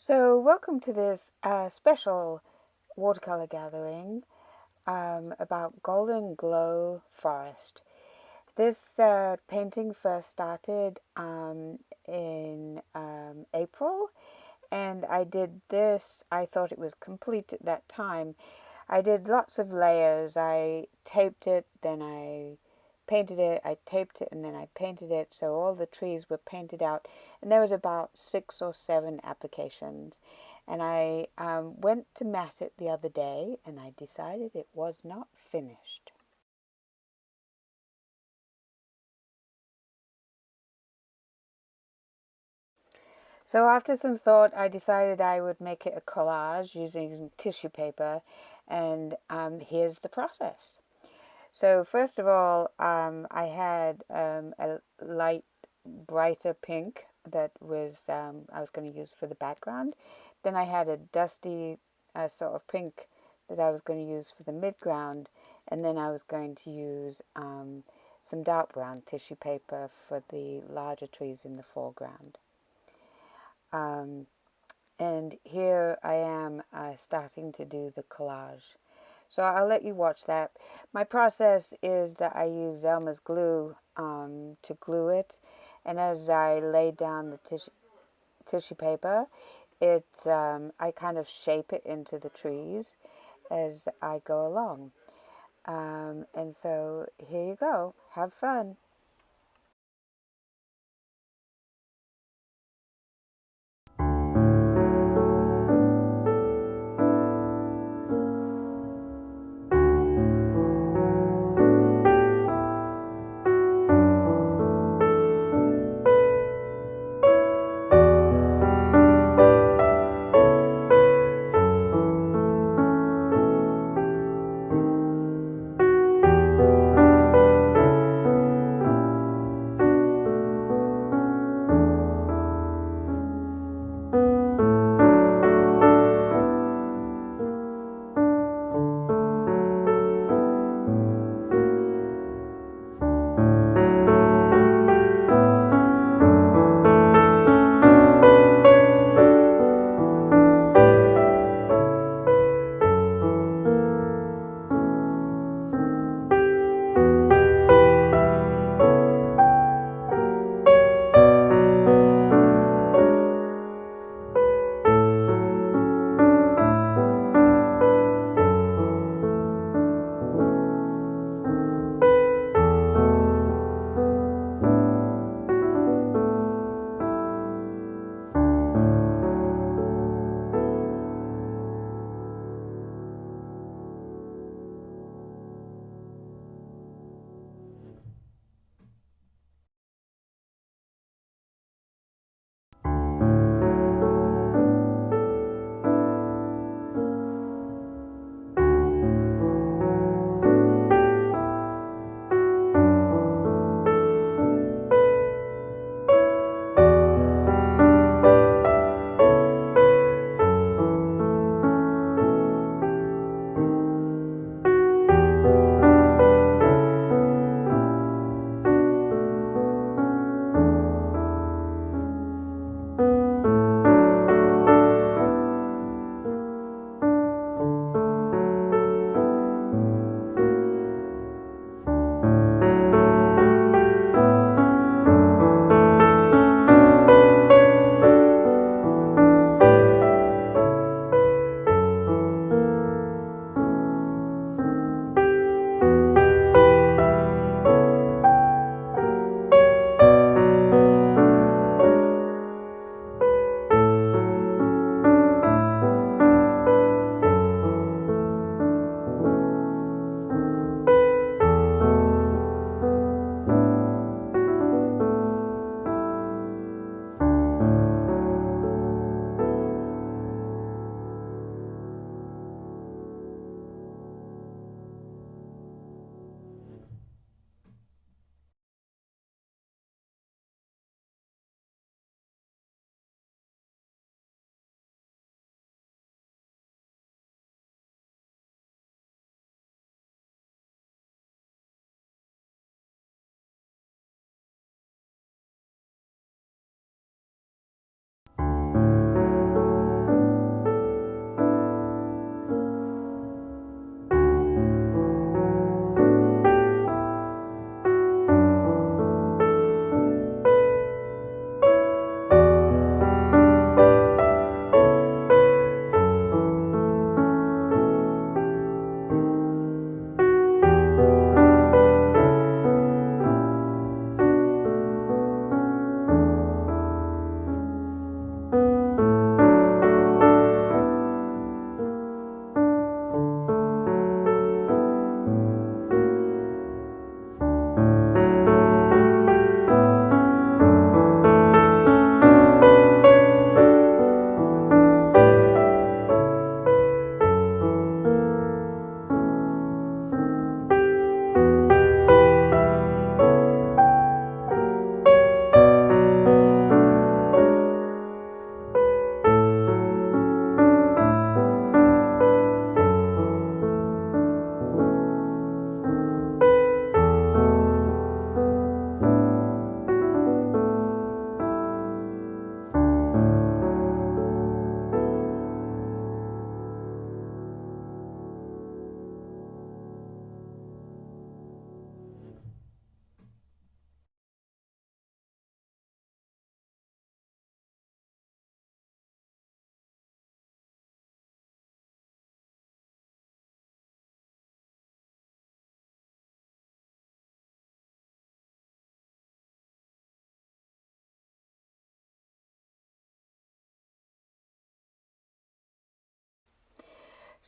So welcome to this special watercolor gathering about Golden Glow Forest. This painting first started in April, and I did this. I thought it was complete at that time. I did lots of layers. I taped it, then I painted it, I taped it, and then I painted it. So all the trees were painted out, and there was about 6 or 7 applications. And I went to mat it the other day, and I decided it was not finished. So after some thought, I decided I would make it a collage using tissue paper, and here's the process. So first of all, I had a light, brighter pink that was I was going to use for the background. Then I had a dusty sort of pink that I was going to use for the midground, and then I was going to use some dark brown tissue paper for the larger trees in the foreground. And here I am starting to do the collage. So I'll let you watch that. My process is that I use Elmer's glue to glue it, and as I lay down the tissue paper, I kind of shape it into the trees as I go along. And so here you go. Have fun.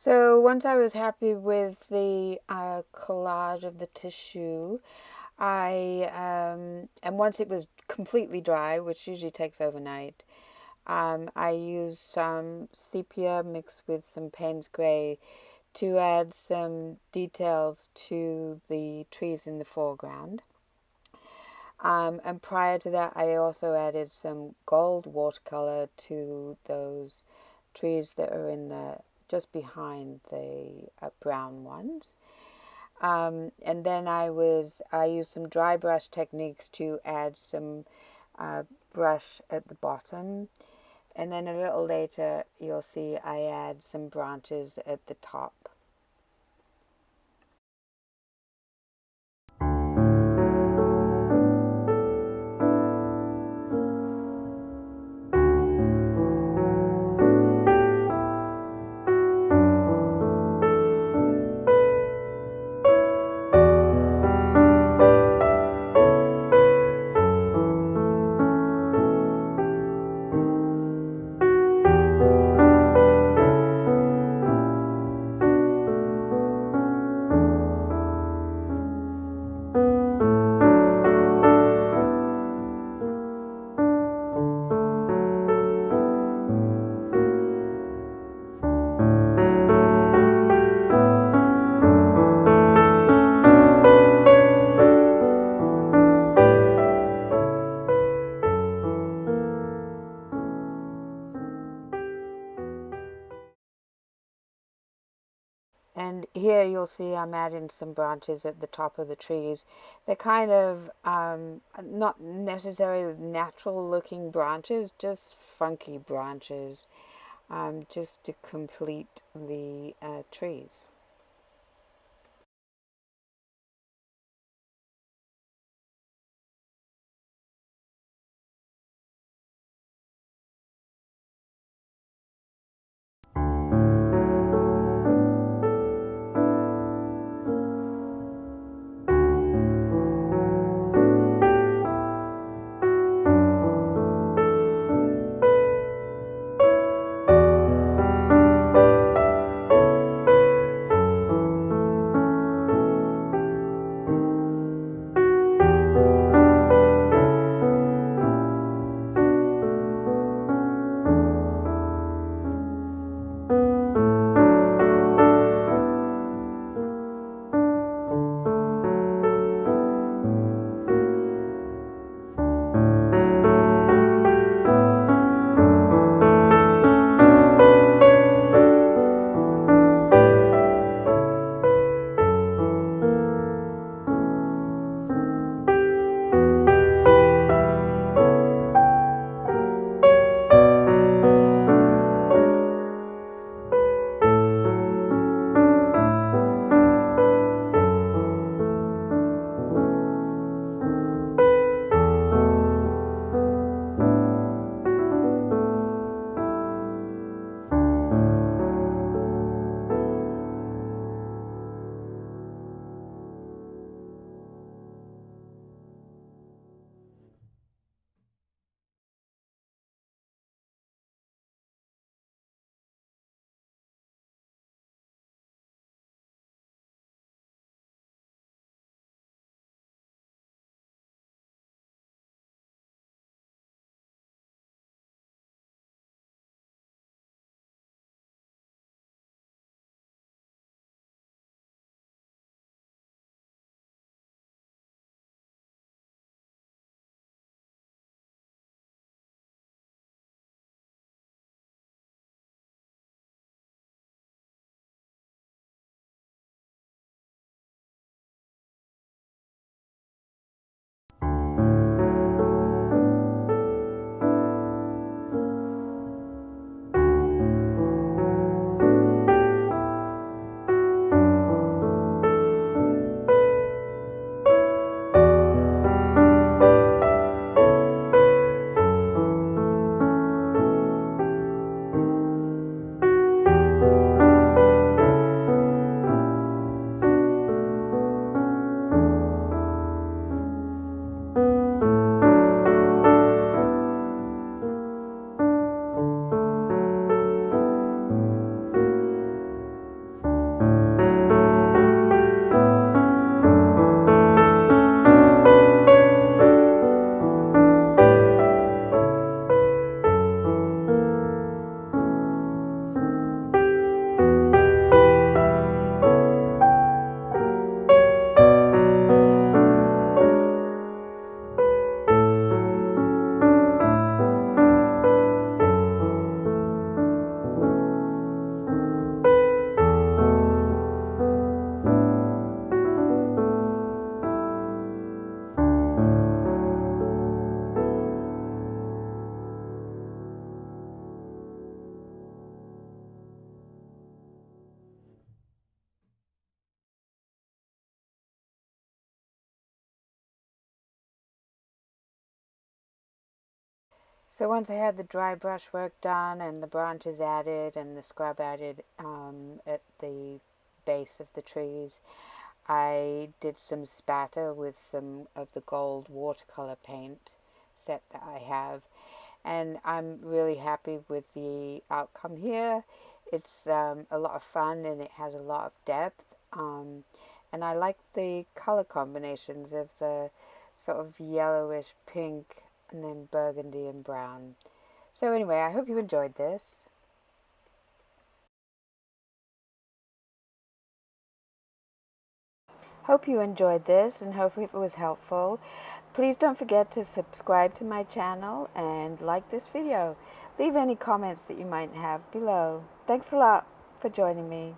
So once I was happy with the collage of the tissue, and once it was completely dry, which usually takes overnight, I used some sepia mixed with some Paynes Grey to add some details to the trees in the foreground. And prior to that, I also added some gold watercolor to those trees that are in the just behind the brown ones. And then I used some dry brush techniques to add some brush at the bottom. And then a little later, you'll see I add some branches at the top. And here you'll see I'm adding some branches at the top of the trees. They're kind of not necessarily natural looking branches, just funky branches, just to complete the trees. So once I had the dry brush work done and the branches added and the scrub added at the base of the trees, I did some spatter with some of the gold watercolor paint set that I have, and I'm really happy with the outcome here. It's a lot of fun and it has a lot of depth, and I like the color combinations of the sort of yellowish pink and then burgundy and brown. So anyway, I hope you enjoyed this. Hope you enjoyed this and hope it was helpful. Please don't forget to subscribe to my channel and like this video. Leave any comments that you might have below. Thanks a lot for joining me.